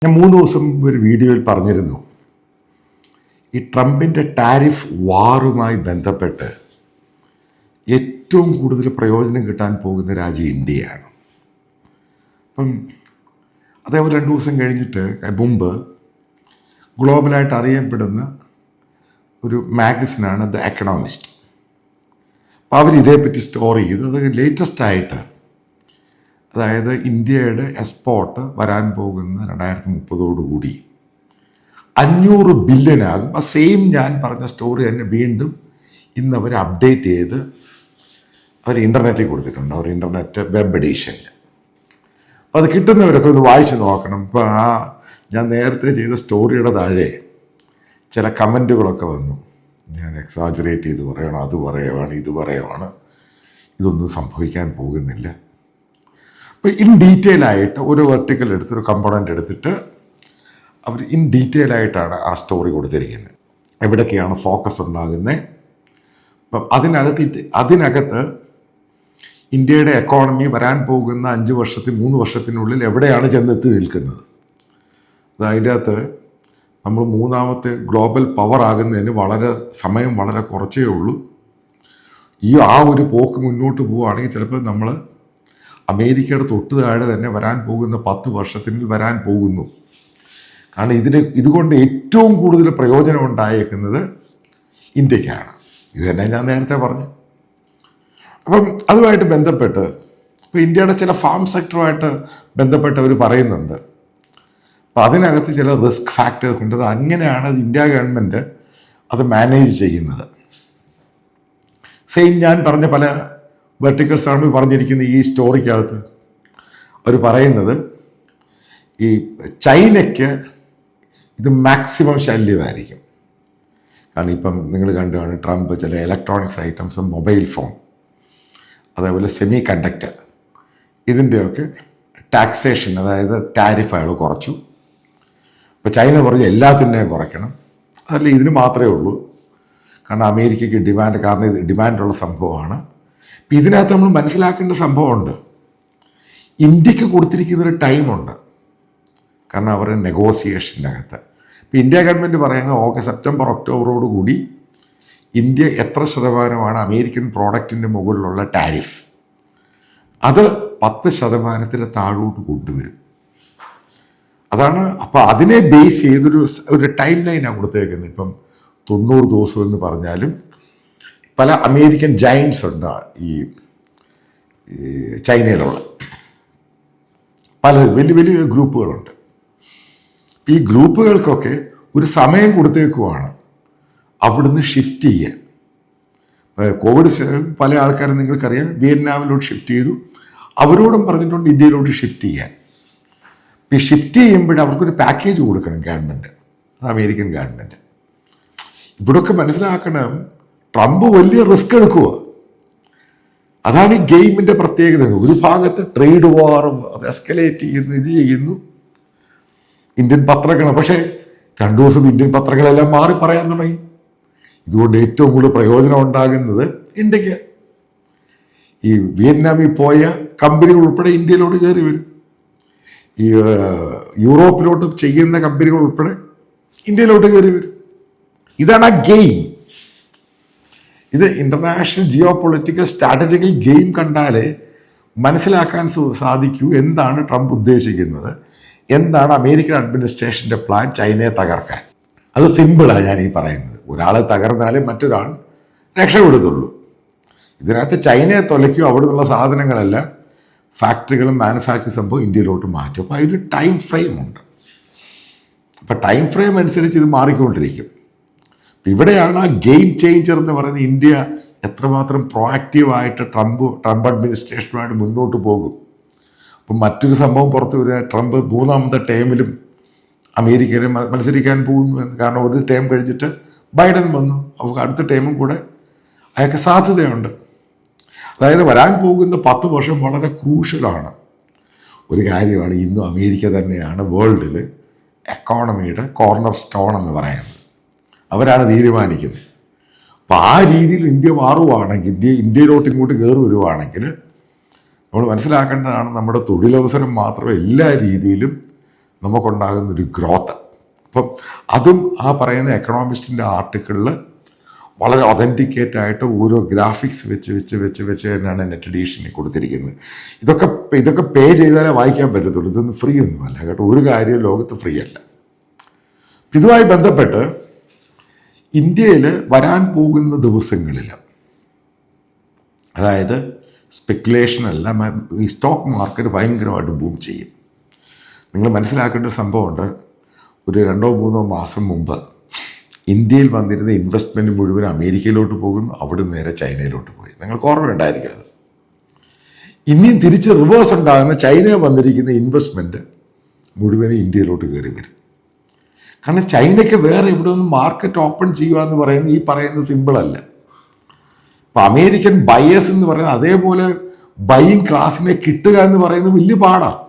ഞാൻ 3 ദിവസം ഒരു വീഡിയോയിൽ പറഞ്ഞിരുന്നു, ഈ ട്രംപിൻ്റെ ടാരിഫ് വാറുമായി ബന്ധപ്പെട്ട് ഏറ്റവും കൂടുതൽ പ്രയോജനം കിട്ടാൻ പോകുന്ന രാജ്യം ഇന്ത്യയാണ്. അപ്പം അതേപോലെ 2 ദിവസം കഴിഞ്ഞിട്ട് മുമ്പ് ഗ്ലോബലായിട്ട് അറിയപ്പെടുന്ന ഒരു മാഗസിനാണ് ദ എക്കണോമിസ്റ്റ്. അപ്പോൾ അവർ ഇതേപ്പറ്റി സ്റ്റോറി ചെയ്തു. അത് ലേറ്റസ്റ്റ് ആയിട്ട്, അതായത് ഇന്ത്യയുടെ എക്സ്പോർട്ട് വരാൻ പോകുന്ന 2030 500 ബില്യനാകും. ആ സെയിം ഞാൻ പറഞ്ഞ സ്റ്റോറി തന്നെ വീണ്ടും ഇന്ന് അവർ അപ്ഡേറ്റ് ചെയ്ത് അവർ ഇൻ്റർനെറ്റിൽ കൊടുത്തിട്ടുണ്ട്, അവർ ഇൻ്റർനെറ്റ് വെബ് എഡീഷനിൽ. അപ്പോൾ അത് കിട്ടുന്നവരൊക്കെ ഒന്ന് വായിച്ച് നോക്കണം. ഇപ്പോൾ ഞാൻ നേരത്തെ ചെയ്ത സ്റ്റോറിയുടെ താഴെ ചില കമൻറ്റുകളൊക്കെ വന്നു. ഞാൻ എക്സാജറേറ്റ് ചെയ്ത് പറയണം, അത് പറയുവാണ്, ഇത് പറയുവാണ്, ഇതൊന്നും സംഭവിക്കാൻ പോകുന്നില്ല. അപ്പോൾ ഇൻ ഡീറ്റെയിൽ ആയിട്ട് ഒരു വെർട്ടിക്കൽ എടുത്ത്, ഒരു കമ്പോണൻ്റ് എടുത്തിട്ട് അവർ ഇൻ ഡീറ്റെയിൽ ആയിട്ടാണ് ആ സ്റ്റോറി കൊടുത്തിരിക്കുന്നത്. എവിടൊക്കെയാണ് ഫോക്കസ് ഉണ്ടാകുന്നത്. അപ്പം അതിനകത്ത് ഇന്ത്യയുടെ എക്കോണമി വരാൻ പോകുന്ന 3 വർഷത്തിനുള്ളിൽ എവിടെയാണ് ചെന്നെത്തി നിൽക്കുന്നത്. അതിൻ്റെ അകത്ത് നമ്മൾ 3ാമത്തെ ഗ്ലോബൽ പവർ ആകുന്നതിന് സമയം വളരെ കുറച്ചേ ഉള്ളൂ. ആ ഒരു പോക്ക് മുന്നോട്ട് പോവുകയാണെങ്കിൽ ചിലപ്പോൾ നമ്മൾ അമേരിക്കയുടെ തൊട്ട് താഴെ തന്നെ വരാൻ പോകുന്ന 10 വർഷത്തിനുള്ളിൽ വരാൻ പോകുന്നു. കാരണം ഇതുകൊണ്ട് ഏറ്റവും കൂടുതൽ പ്രയോജനം ഉണ്ടായേക്കുന്നത് ഇന്ത്യക്കാണ്. ഇത് തന്നെ ഞാൻ നേരത്തെ പറഞ്ഞു. അപ്പം അതുമായിട്ട് ബന്ധപ്പെട്ട് ഇപ്പോൾ ഇന്ത്യയുടെ ചില ഫാം സെക്ടറുമായിട്ട് ബന്ധപ്പെട്ട് അവർ പറയുന്നുണ്ട്. അപ്പോൾ അതിനകത്ത് ചില റിസ്ക് ഫാക്ടേഴ്സ് ഉണ്ട്. അങ്ങനെയാണ് ഇന്ത്യ ഗവൺമെൻറ് അത് മാനേജ് ചെയ്യുന്നത്. സെയിം ഞാൻ പറഞ്ഞ പല വെർട്ടിക്കൽസാണ് പറഞ്ഞിരിക്കുന്ന ഈ സ്റ്റോറിക്കകത്ത്. അവർ പറയുന്നത് ഈ ചൈനയ്ക്ക് ഇത് മാക്സിമം ശല്യമായിരിക്കും. കാരണം ഇപ്പം നിങ്ങൾ കണ്ടുമാണ് ട്രംപ് ചില ഇലക്ട്രോണിക്സ് ഐറ്റംസ്, മൊബൈൽ ഫോൺ, അതേപോലെ സെമി കണ്ടക്ടർ, ഇതിൻ്റെയൊക്കെ ടാക്സേഷൻ, അതായത് ടാരിഫ് അയാൾ കുറച്ചു. ഇപ്പോൾ ചൈന പറഞ്ഞു എല്ലാത്തിൻ്റെയും കുറയ്ക്കണം. അതല്ല, ഇതിന് മാത്രമേ ഉള്ളൂ. കാരണം അമേരിക്കയ്ക്ക് ഡിമാൻഡ്, കാരണം ഇത് ഡിമാൻഡുള്ള സംഭവമാണ്. ഇപ്പം ഇതിനകത്ത് നമ്മൾ മനസ്സിലാക്കേണ്ട സംഭവമുണ്ട്. ഇന്ത്യക്ക് കൊടുത്തിരിക്കുന്നൊരു ടൈമുണ്ട്. കാരണം അവരുടെ നെഗോസിയേഷൻ്റെ അകത്ത് ഇപ്പം ഇന്ത്യ ഗവൺമെൻറ് പറയുന്നത് സെപ്റ്റംബർ ഒക്ടോബറോട് കൂടി ഇന്ത്യ എത്ര ശതമാനമാണ് അമേരിക്കൻ പ്രോഡക്റ്റിൻ്റെ മുകളിലുള്ള ടാരിഫ്, അത് 10% താഴോട്ട് കൊണ്ടുവരും. അതാണ്. അപ്പോൾ അതിനെ ബേസ് ചെയ്തൊരു ടൈം ലൈനാണ് കൊടുത്തേക്കുന്നത്. ഇപ്പം 90 ദിവസം എന്ന് പറഞ്ഞാലും പല അമേരിക്കൻ ജയൻസ് ഉണ്ട് ഈ ചൈനയിലുള്ള പല വലിയ വലിയ ഗ്രൂപ്പുകളുണ്ട്. ഈ ഗ്രൂപ്പുകൾക്കൊക്കെ ഒരു സമയം കൊടുത്തേക്കുവാണ് അവിടുന്ന് ഷിഫ്റ്റ് ചെയ്യാൻ. കോവിഡ് പല ആൾക്കാരും നിങ്ങൾക്കറിയാം വിയറ്റ്നാമിലോട്ട് ഷിഫ്റ്റ് ചെയ്തു. അവരോടും പറഞ്ഞിട്ടുണ്ട് ഇന്ത്യയിലോട്ട് ഷിഫ്റ്റ് ചെയ്യാൻ. ഈ ഷിഫ്റ്റ് ചെയ്യുമ്പോൾ അവർക്കൊരു പാക്കേജ് കൊടുക്കണം ഗവൺമെൻറ്, അത് അമേരിക്കൻ ഗവൺമെൻറ്. ഇവിടെയൊക്കെ മനസ്സിലാക്കണം, ട്രംപ് വലിയ റിസ്ക് എടുക്കുക. അതാണ് ഈ ഗെയിമിൻ്റെ പ്രത്യേകത. ഒരു ഭാഗത്ത് ട്രേഡ് വാറും അത് എസ്കലേറ്റ് ചെയ്യുന്നു, ഇത് ചെയ്യുന്നു ഇന്ത്യൻ പത്രങ്ങൾ. പക്ഷേ 2 ദിവസം ഇന്ത്യൻ പത്രങ്ങളെല്ലാം മാറി പറയാൻ തുടങ്ങി. ഇതുകൊണ്ട് ഏറ്റവും കൂടുതൽ പ്രയോജനം ഉണ്ടാകുന്നത് ഇന്ത്യക്ക്. ഈ വിയറ്റ്നാമിൽ പോയ കമ്പനികൾ ഉൾപ്പെടെ ഇന്ത്യയിലോട്ട് കയറി വരും. ഈ യൂറോപ്പിലോട്ട് ചെയ്യുന്ന കമ്പനികൾ ഉൾപ്പെടെ ഇന്ത്യയിലോട്ട് കയറി വരും. ഇതാണ് ആ ഗെയിം. ഇത് international geo political strategical game കണ്ടാലേ മനസ്സിലാക്കാൻ സാധിക്കൂ എന്താണ് ട്രംപ് ഉദ്ദേശിക്കുന്നത്, എന്താണ് അമേരിക്കൻ അഡ്മിനിസ്ട്രേഷൻ്റെ പ്ലാൻ ചൈനയെ തകർക്കാൻ. അത് സിമ്പിളാണ് ഞാൻ ഈ പറയുന്നത്. ഒരാളെ തകർന്നാലേ മറ്റൊരാൾ രക്ഷപ്പെടുത്തുള്ളൂ. ഇതിനകത്ത് ചൈനയെ തൊലയ്ക്കും, അവിടെ നിന്നുള്ള സാധനങ്ങളെല്ലാം ഫാക്ടറികളും മാനുഫാക്ചറിങ് സംഭവം ഇന്ത്യയിലോട്ട് മാറ്റും. അപ്പോൾ അതിന് ടൈം ഫ്രെയിം ഉണ്ട്. അപ്പോൾ ടൈം ഫ്രെയിം അനുസരിച്ച് ഇത് മാറിക്കൊണ്ടിരിക്കും. ഇവിടെയാണ് ആ ഗെയിം ചേഞ്ചർ എന്ന് പറയുന്നത്. ഇന്ത്യ എത്രമാത്രം പ്രൊആക്റ്റീവായിട്ട് ട്രംപ് അഡ്മിനിസ്ട്രേഷനുമായിട്ട് മുന്നോട്ട് പോകും. അപ്പം മറ്റൊരു സംഭവം പുറത്തു വരിക, ട്രംപ് 3ാമത്തെ ടേമിലും അമേരിക്കയിൽ മത്സരിക്കാൻ പോകുന്നു. കാരണം ഒരു ടേം കഴിഞ്ഞിട്ട് ബൈഡൻ വന്നു, അവർക്ക് അടുത്ത ടേമും കൂടെ അയാൾക്ക് സാധ്യതയുണ്ട്. അതായത് വരാൻ പോകുന്ന 10 വർഷം വളരെ ക്രൂഷ്യലാണ്. ഒരു കാര്യമാണ്, ഇന്നും അമേരിക്ക തന്നെയാണ് വേൾഡിൽ എക്കോണമിയുടെ കോർണർ സ്റ്റോൺ എന്ന് പറയുന്നത്. അവരാണ് തീരുമാനിക്കുന്നത്. അപ്പോൾ ആ രീതിയിൽ ഇന്ത്യ മാറുവാണെങ്കിൽ, ഇന്ത്യയിലോട്ട് ഇങ്ങോട്ട് കയറി വരുവാണെങ്കിൽ നമ്മൾ മനസ്സിലാക്കേണ്ടതാണ്, നമ്മുടെ തൊഴിലവസരം മാത്രമേ എല്ലാ രീതിയിലും നമുക്കുണ്ടാകുന്നൊരു ഗ്രോത്ത്. അപ്പം അതും ആ പറയുന്ന എക്കണോമിസ്റ്റിൻ്റെ ആർട്ടിക്കിളിൽ വളരെ ഒതൻറ്റിക്കേറ്റ് ആയിട്ട് ഓരോ ഗ്രാഫിക്സ് വെച്ച് തന്നെയാണ് നെറ്റ് എഡീഷനിൽ കൊടുത്തിരിക്കുന്നത്. ഇതൊക്കെ പേ ചെയ്താലേ വായിക്കാൻ പറ്റത്തുള്ളൂ. ഇതൊന്നും ഫ്രീ ഒന്നുമല്ല കേട്ടോ. ഒരു കാര്യവും ലോകത്ത് ഫ്രീ അല്ല. ഇതുമായി ബന്ധപ്പെട്ട് ഇന്ത്യയിൽ വരാൻ പോകുന്ന ദിവസങ്ങളിൽ, അതായത് സ്പെക്കുലേഷനല്ല, ഈ സ്റ്റോക്ക് മാർക്കറ്റ് ഭയങ്കരമായിട്ട് ബൂം ചെയ്യും. നിങ്ങൾ മനസ്സിലാക്കേണ്ട ഒരു സംഭവമുണ്ട്. ഒരു 2-3 മാസം മുമ്പ് ഇന്ത്യയിൽ വന്നിരുന്ന ഇൻവെസ്റ്റ്മെൻറ്റ് മുഴുവൻ അമേരിക്കയിലോട്ട് പോകുന്നു, അവിടെ നേരെ ചൈനയിലോട്ട് പോയി. നിങ്ങൾക്ക് ഓർമ്മയുണ്ടായിരിക്കും അത്. ഇനിയും തിരിച്ച് റിവേഴ്സ് ഉണ്ടാകുന്ന ചൈനയിൽ വന്നിരിക്കുന്ന ഇൻവെസ്റ്റ്മെൻറ്റ് മുഴുവൻ ഇന്ത്യയിലോട്ട് കയറി വരും. കാരണം ചൈനയ്ക്ക് വേറെ ഇവിടെ ഒന്നും മാർക്കറ്റ് ഓപ്പൺ ചെയ്യുക എന്ന് പറയുന്നത് ഈ പറയുന്നത് സിമ്പിളല്ല. ഇപ്പം അമേരിക്കൻ ബയേഴ്സ് എന്ന് പറയുന്നത് അതേപോലെ ബൈയിങ് ക്ലാസ്സിനെ കിട്ടുക എന്ന് പറയുന്നത് വലിയ പാടാണ്.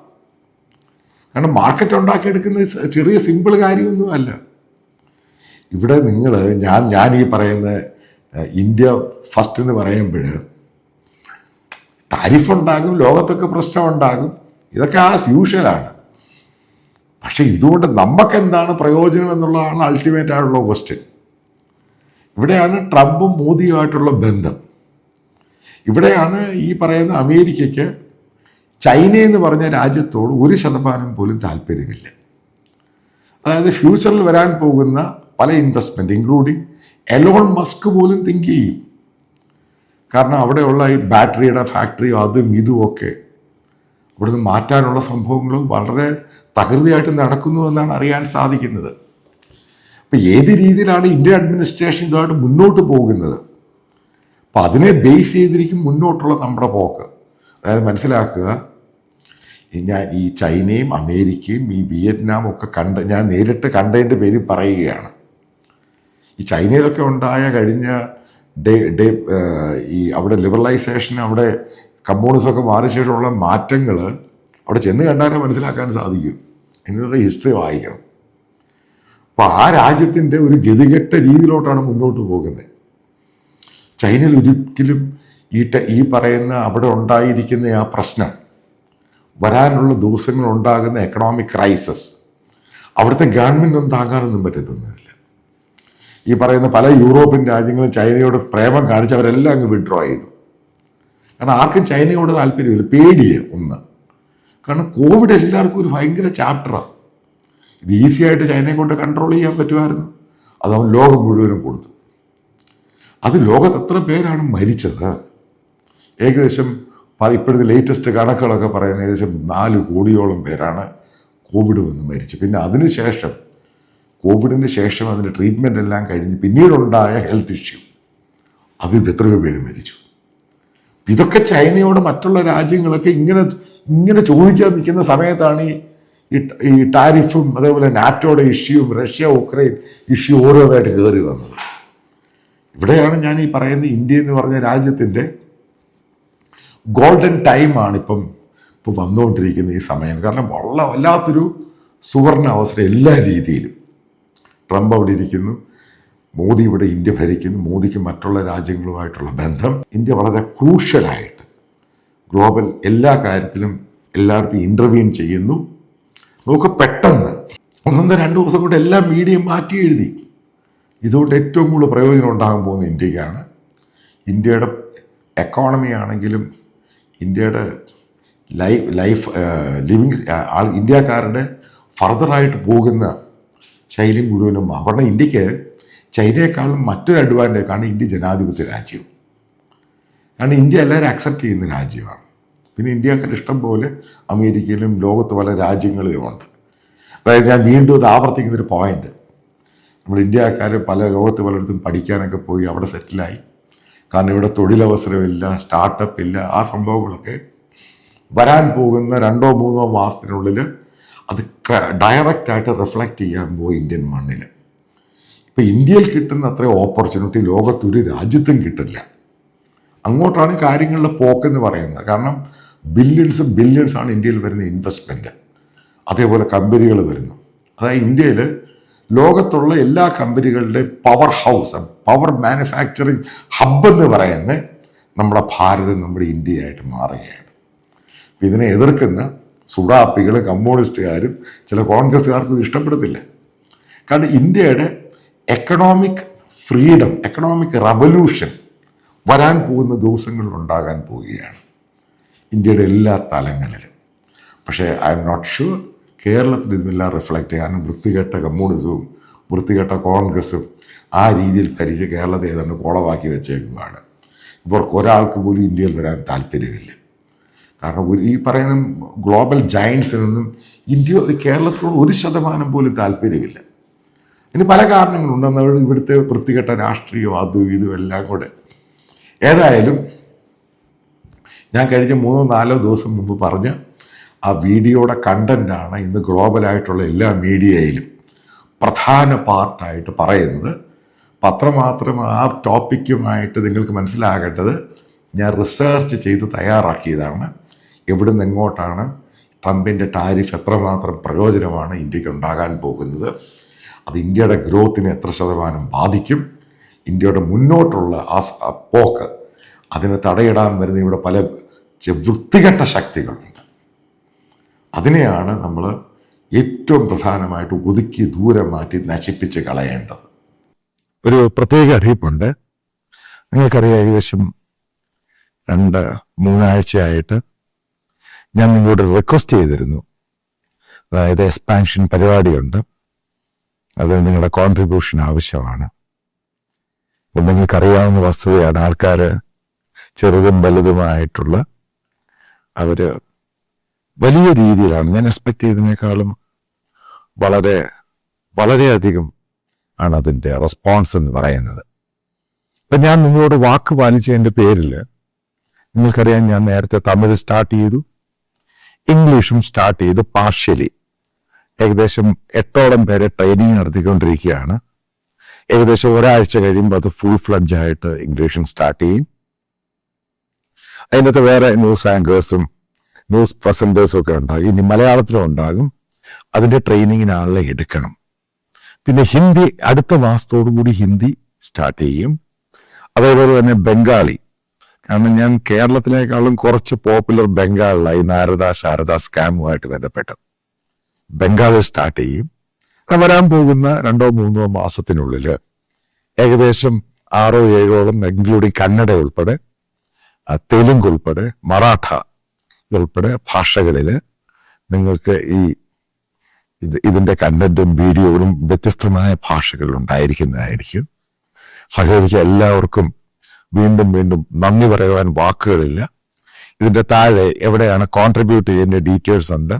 കാരണം മാർക്കറ്റ് ഉണ്ടാക്കിയെടുക്കുന്ന ചെറിയ സിമ്പിൾ കാര്യമൊന്നും അല്ല. ഇവിടെ നിങ്ങൾ ഞാൻ ഈ പറയുന്ന ഇന്ത്യ ഫസ്റ്റ് എന്ന് പറയുമ്പോൾ ടാരിഫ് ഉണ്ടാകും, ലോകത്തൊക്കെ പ്രശ്നം ഉണ്ടാകും, ഇതൊക്കെ യൂഷ്വലാണ്. പക്ഷെ ഇതുകൊണ്ട് നമുക്കെന്താണ് പ്രയോജനം എന്നുള്ളതാണ് അൾട്ടിമേറ്റ് ആയിട്ടുള്ള ക്വസ്റ്റ്യൻ. ഇവിടെയാണ് ട്രംപും മോദിയുമായിട്ടുള്ള ബന്ധം. ഇവിടെയാണ് ഈ പറയുന്ന അമേരിക്കയ്ക്ക് ചൈന എന്ന് പറഞ്ഞ രാജ്യത്തോട് 1% പോലും താല്പര്യമില്ല. അതായത് ഫ്യൂച്ചറിൽ വരാൻ പോകുന്ന പല ഇൻവെസ്റ്റ്മെൻറ്റ് ഇൻക്ലൂഡിങ് എലോൺ മസ്ക് പോലും തിങ്ക് ചെയ്യും. കാരണം അവിടെയുള്ള ഈ ബാറ്ററിയുടെ ഫാക്ടറിയോ അതും ഇതുമൊക്കെ ഇവിടുന്ന് മാറ്റാനുള്ള സംഭവങ്ങളും വളരെ തകൃതിയായിട്ട് നടക്കുന്നു എന്നാണ് അറിയാൻ സാധിക്കുന്നത്. അപ്പം ഏത് രീതിയിലാണ് ഇന്ത്യൻ അഡ്മിനിസ്ട്രേഷൻ ഇതുമായിട്ട് മുന്നോട്ട് പോകുന്നത്, അപ്പം അതിനെ ബേസ് ചെയ്തിരിക്കും മുന്നോട്ടുള്ള നമ്മുടെ പോക്ക്. അതായത് മനസ്സിലാക്കുക, ഞാൻ ഈ ചൈനയും അമേരിക്കയും ഈ വിയറ്റ്നാമും ഒക്കെ ഞാൻ നേരിട്ട് കണ്ടതിൻ്റെ പേര് പറയുകയാണ്. ഈ ചൈനയിലൊക്കെ ഉണ്ടായ കഴിഞ്ഞ ഈ അവിടെ ലിബറലൈസേഷൻ, അവിടെ കമ്മ്യൂണിസമൊക്കെ മാറിയ ശേഷമുള്ള മാറ്റങ്ങൾ അവിടെ ചെന്ന് കണ്ടാലേ മനസ്സിലാക്കാൻ സാധിക്കും. എന്നിട്ട് ഹിസ്റ്ററി വായിക്കണം. അപ്പോൾ ആ രാജ്യത്തിൻ്റെ ഒരു ഗതികെട്ട രീതിയിലോട്ടാണ് മുന്നോട്ട് പോകുന്നത്. ചൈനയിൽ ഒരിക്കലും ഈ പറയുന്ന അവിടെ ഉണ്ടായിരിക്കുന്ന ആ പ്രശ്നം, വരാനുള്ള ദിവസങ്ങൾ ഉണ്ടാകുന്ന എക്കണോമിക് ക്രൈസിസ്, അവിടുത്തെ ഗവൺമെൻറ് ഒന്നും താങ്ങാനൊന്നും പറ്റത്തൊന്നുമില്ല. ഈ പറയുന്ന പല യൂറോപ്യൻ രാജ്യങ്ങളും ചൈനയോട് പ്രേമം കാണിച്ച് അവരെല്ലാം അങ്ങ് വിഡ്രോ ചെയ്തു. കാരണം ആർക്കും ചൈനയോട് താല്പര്യമില്ല, പേടിയേ ഒന്ന്. കാരണം കോവിഡ് എല്ലാവർക്കും ഒരു ഭയങ്കര ചാപ്റ്ററാണ്. ഇത് ഈസി ആയിട്ട് ചൈനയെ കൊണ്ട് കൺട്രോൾ ചെയ്യാൻ പറ്റുമായിരുന്നു. അത് അവൻ ലോകം മുഴുവനും കൊടുത്തു. അത് ലോകത്ത് എത്ര പേരാണ് മരിച്ചത്? ഏകദേശം ഇപ്പോഴത്തെ ലേറ്റസ്റ്റ് കണക്കുകളൊക്കെ പറയുന്നത് ഏകദേശം 4 കോടിയോളം പേരാണ് കോവിഡ് വന്ന് മരിച്ചു. പിന്നെ അതിനുശേഷം കോവിഡിന് ശേഷം അതിൻ്റെ ട്രീറ്റ്മെൻ്റ് എല്ലാം കഴിഞ്ഞ് പിന്നീടുണ്ടായ ഹെൽത്ത് ഇഷ്യൂ, അതിൽ എത്രയോ പേര് മരിച്ചു. ഇതൊക്കെ ചൈനയോട് മറ്റുള്ള രാജ്യങ്ങളൊക്കെ ഇങ്ങനെ ചോദിക്കാൻ നിൽക്കുന്ന സമയത്താണ് ഈ ടാരിഫും അതേപോലെ നാറ്റോയുടെ ഇഷ്യൂവും റഷ്യ ഉക്രൈൻ ഇഷ്യൂ ഓരോന്നായിട്ട് കയറി വന്നത്. ഇവിടെയാണ് ഞാൻ ഈ പറയുന്ന ഇന്ത്യ എന്ന് പറഞ്ഞ രാജ്യത്തിൻ്റെ ഗോൾഡൻ ടൈമാണ് ഇപ്പം വന്നുകൊണ്ടിരിക്കുന്ന ഈ സമയം. കാരണം വല്ലാത്തൊരു സുവർണ അവസരം എല്ലാ രീതിയിലും. ട്രംപ് അവിടെ ഇരിക്കുന്നു, മോദി ഇവിടെ ഇന്ത്യ ഭരിക്കുന്നു, മോദിക്ക് മറ്റുള്ള രാജ്യങ്ങളുമായിട്ടുള്ള ബന്ധം. ഇന്ത്യ വളരെ ക്രൂഷ്യലായിട്ട് ഗ്ലോബൽ എല്ലാ കാര്യത്തിലും എല്ലായിടത്തും ഇൻ്റർവ്യൂൻ ചെയ്യുന്നു. നമുക്ക് പെട്ടെന്ന് 1-2 ദിവസം കൊണ്ട് എല്ലാ മീഡിയയും മാറ്റി എഴുതി. ഇതുകൊണ്ട് ഏറ്റവും കൂടുതൽ പ്രയോജനം ഉണ്ടാകാൻ പോകുന്ന ഇന്ത്യക്കാണ്. ഇന്ത്യയുടെ എക്കോണമി ആണെങ്കിലും ഇന്ത്യയുടെ ലൈഫ് ലിവിങ് ഇന്ത്യക്കാരുടെ ഫർദറായിട്ട് പോകുന്ന ശൈലി മുഴുവനും. കാരണം ഇന്ത്യക്ക് ചൈനയെക്കാളും മറ്റൊരു അഡ്വാൻറ്റേജ്, കാരണം ഇന്ത്യ ജനാധിപത്യ രാജ്യവും, കാരണം ഇന്ത്യ എല്ലാവരും അക്സെപ്റ്റ് ചെയ്യുന്ന രാജ്യമാണ്. പിന്നെ ഇന്ത്യക്കാർ ഇഷ്ടം പോലെ അമേരിക്കയിലും ലോകത്ത് പല രാജ്യങ്ങളിലുമുണ്ട്. അതായത് ഞാൻ വീണ്ടും ഇത് ആവർത്തിക്കുന്നൊരു പോയിന്റ്, നമ്മൾ ഇന്ത്യക്കാർ ലോകത്ത് പലയിടത്തും പഠിക്കാനൊക്കെ പോയി അവിടെ സെറ്റിലായി. കാരണം ഇവിടെ തൊഴിലവസരമില്ല, സ്റ്റാർട്ടപ്പ് ഇല്ല. ആ സംഭവങ്ങളൊക്കെ വരാൻ പോകുന്ന 2-3 മാസത്തിനുള്ളിൽ അത് ഡയറക്റ്റായിട്ട് റിഫ്ലക്റ്റ് ചെയ്യാൻ പോകും ഇന്ത്യൻ മണ്ണിൽ. ഇപ്പം ഇന്ത്യയിൽ കിട്ടുന്ന അത്ര ഓപ്പർച്യൂണിറ്റി ലോകത്തൊരു രാജ്യത്തും കിട്ടില്ല. അങ്ങോട്ടാണ് കാര്യങ്ങളുടെ പോക്കെന്ന് പറയുന്നത്. കാരണം ബില്യൺസ് ആണ് ഇന്ത്യയിൽ വരുന്ന ഇൻവെസ്റ്റ്മെൻറ്റ്. അതേപോലെ കമ്പനികൾ വരുന്നു. അതായത് ഇന്ത്യയിൽ ലോകത്തുള്ള എല്ലാ കമ്പനികളുടെ power house, power manufacturing hub എന്ന് പറയുന്നത് നമ്മുടെ ഭാരതം, നമ്മുടെ ഇന്ത്യയായിട്ട് മാറുകയാണ്. ഇതിനെ എതിർക്കുന്ന സുഡാപ്പികളും കമ്മ്യൂണിസ്റ്റുകാരും ചില കോൺഗ്രസ്സുകാർക്കും ഇത് ഇഷ്ടപ്പെടത്തില്ല. കാരണം ഇന്ത്യയുടെ എക്കണോമിക് ഫ്രീഡം, എക്കണോമിക് റവല്യൂഷൻ വരാൻ പോകുന്ന ദിവസങ്ങളിൽ ഉണ്ടാകാൻ പോവുകയാണ് ഇന്ത്യയുടെ എല്ലാ തലങ്ങളിലും. പക്ഷേ ഐ എം നോട്ട് ഷുവർ കേരളത്തിൽ ഇതെല്ലാം റിഫ്ലക്റ്റ് ചെയ്യാനും വൃത്തികെട്ട കമ്മ്യൂണിസവും വൃത്തികെട്ട കോൺഗ്രസും ആ രീതിയിൽ ഭരിച്ച് കേരളത്തെ ഏതാണ്ട് കോളവാക്കി വെച്ചേക്കുകയാണ്. ഇപ്പോൾ ഒരാൾക്ക് പോലും ഇന്ത്യയിൽ വരാൻ താല്പര്യമില്ല. കാരണം ഈ പറയുന്ന ഗ്ലോബൽ ജയൻസിനൊന്നും കേരളത്തിലുള്ള 1% പോലും താല്പര്യമില്ല. ഇനി പല കാരണങ്ങളുണ്ട്. ഇവിടുത്തെ വൃത്തികെട്ട രാഷ്ട്രീയം അതും ഇതും എല്ലാം കൂടെ. ഏതായാലും ഞാൻ കഴിഞ്ഞ 3-4 ദിവസം മുമ്പ് പറഞ്ഞ ആ വീഡിയോയുടെ കണ്ടൻ്റാണ് ഇന്ന് ഗ്ലോബലായിട്ടുള്ള എല്ലാ മീഡിയയിലും പ്രധാന പാർട്ടായിട്ട് പറയുന്നത്. പത്രമാത്രം ആ ടോപ്പിക്കുമായിട്ട് നിങ്ങൾക്ക് മനസ്സിലാകേണ്ടത് ഞാൻ റിസർച്ച് ചെയ്ത് തയ്യാറാക്കിയതാണ്. എവിടുന്ന് എങ്ങോട്ടാണ് ട്രംപിൻ്റെ ടാരിഫ് എത്രമാത്രം പ്രയോജനമാണ് ഇന്ത്യക്ക് ഉണ്ടാകാൻ പോകുന്നത്, അത് ഇന്ത്യയുടെ ഗ്രോത്തിനെ എത്ര ശതമാനം ബാധിക്കും, ഇന്ത്യയുടെ മുന്നോട്ടുള്ള ആ പോക്ക്, അതിനെ തടയിടാൻ വരുന്ന ഇവിടെ പല വൃത്തികെട്ട ശക്തികളുണ്ട്. അതിനെയാണ് നമ്മൾ ഏറ്റവും പ്രധാനമായിട്ട് ഒതുക്കി ദൂരെ മാറ്റി നശിപ്പിച്ച് കളയേണ്ടത്. ഒരു പ്രത്യേക അറിയിപ്പുണ്ട്. നിങ്ങൾക്കറിയാം, ഏകദേശം 2-3 ആഴ്ചയായിട്ട് ഞാൻ നിങ്ങളോട് റിക്വസ്റ്റ് ചെയ്തിരുന്നു. അതായത് എക്സ്പാൻഷൻ പരിപാടിയുണ്ട്, അത് നിങ്ങളുടെ കോൺട്രിബ്യൂഷൻ ആവശ്യമാണ്. നിങ്ങൾക്കറിയാവുന്ന വസ്തുതയാണ്, ആൾക്കാർ ചെറുതും വലുതുമായിട്ടുള്ള അവർ വലിയ രീതിയിലാണ്, ഞാൻ എക്സ്പെക്ട് ചെയ്തതിനേക്കാളും വളരെയധികം ആണ് അതിൻ്റെ റെസ്പോൺസ് എന്ന് പറയുന്നത്. അപ്പം ഞാൻ നിങ്ങളോട് വാക്ക് പാലിച്ചതിൻ്റെ പേരിൽ നിങ്ങൾക്കറിയാം, ഞാൻ നേരത്തെ തമിഴ് സ്റ്റാർട്ട് ചെയ്തു, ഇംഗ്ലീഷും സ്റ്റാർട്ട് ചെയ്തു പാർഷ്യലി. ഏകദേശം 8ഓളം പേരെ ട്രെയിനിങ് നടത്തിക്കൊണ്ടിരിക്കുകയാണ്. ഏകദേശം ഒരാഴ്ച കഴിയുമ്പോൾ അത് ഫുൾ ഫ്ലഡ്ജ് ആയിട്ട് ഇംഗ്ലീഷും സ്റ്റാർട്ട് ചെയ്യും. അതിനകത്ത് വേറെ ന്യൂസ് ആങ്കേഴ്സും ന്യൂസ് പ്രസൻറ്റേഴ്സും ഒക്കെ ഉണ്ടാകും. ഇനി മലയാളത്തിലും ഉണ്ടാകും. അതിൻ്റെ ട്രെയിനിങ്ങിന് ആളെ എടുക്കണം. പിന്നെ ഹിന്ദി അടുത്ത മാസത്തോടുകൂടി ഹിന്ദി സ്റ്റാർട്ട് ചെയ്യും. അതേപോലെ തന്നെ ബംഗാളി, കാരണം ഞാൻ കേരളത്തിനേക്കാളും കുറച്ച് പോപ്പുലർ ബംഗാളിലായി ശാരദ സ്കാമുമായിട്ട് ബന്ധപ്പെട്ട് ബംഗാളി സ്റ്റാർട്ട് ചെയ്യും. വരാൻ പോകുന്ന 2-3 മാസത്തിനുള്ളിൽ ഏകദേശം 6-7ഓളം, ഇൻക്ലൂഡിങ് കന്നഡ ഉൾപ്പെടെ, തെലുങ്ക് ഉൾപ്പെടെ, മറാഠ ഉൾപ്പെടെ ഭാഷകളിൽ നിങ്ങൾക്ക് ഇതിൻ്റെ കണ്ടന്റും വീഡിയോകളും വ്യത്യസ്തമായ ഭാഷകളിൽ ഉണ്ടായിരിക്കുന്നതായിരിക്കും. സഹകരിച്ച എല്ലാവർക്കും വീണ്ടും നന്ദി പറയുവാൻ വാക്കുകളില്ല. ഇതിൻ്റെ താഴെ എവിടെയാണ് കോൺട്രിബ്യൂട്ട് ചെയ്യുന്ന ഡീറ്റെയിൽസ് ഉണ്ട്.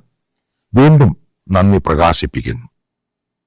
വീണ്ടും നന്ദി പ്രകാശിപ്പിക്കുന്നു.